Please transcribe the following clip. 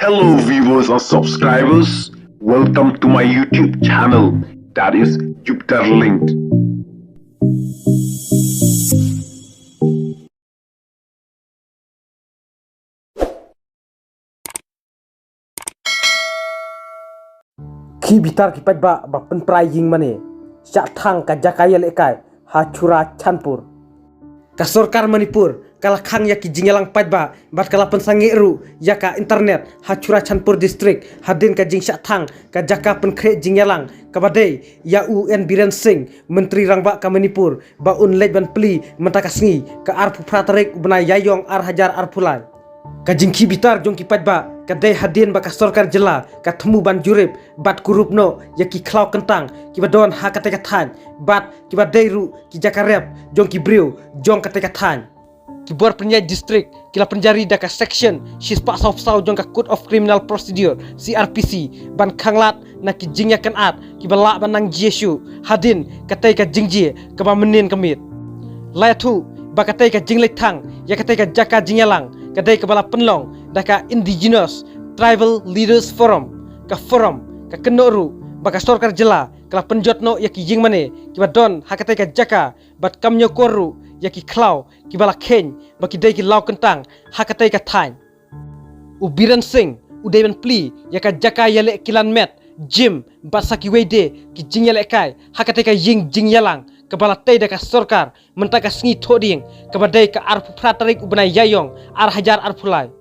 Hello viewers and subscribers, welcome to my YouTube channel, that is Jupiter Linked. Khi bitar ki ba penprai ying mane syak thang ka jakaya lekai ha chura chanpur ka sorkar Manipur kala khang ya ki jingelang ba bat kala pensangi ru ya ka internet ha chura chanpur district hadin ka jing syak thang ka jaka penkre jingelang ka badai ya UN Biren Singh menteri rangba ka Manipur ba un lej ban pli mentakasngi ka arpu pratarek benai yayong ar hajar arpulai ka jingki bitar jongki ba kadai hadin baka sorkar jela ka themu ban jurip bat kurupno yaki klau kentang ki badon ha kate kathan bat ki badai ru ki jakarep jong ki briu jong kate kathan ki bor penyai district kila penjari daka section shispa sau jong ka code of criminal procedure CRPC ban khanglat na ki jingya kan at ki bala banang jesu hadin kate ka jingji ka ba menin kamit laitu bakatai ka jinglek thang ya kate ka jaka jingelang kadai kepala penlong daka indigenous tribal leaders forum ka kenoru baka sorkar jela kala penjotno yaki jing mane kiba don hakatai ka jaka bat kamnyo koru yaki klau kibala ken baki dai ki lau kentang hakatai ka thain u Biren Singh u Daven pli yaka jaka yale kilan met jim basaki wede ki jing yale kai hakatai ka jing yalang kepala tei daka sorkar mentaka sngi thoding kabadai ka arpu pratarik ubenai yayong ar hajar arpulai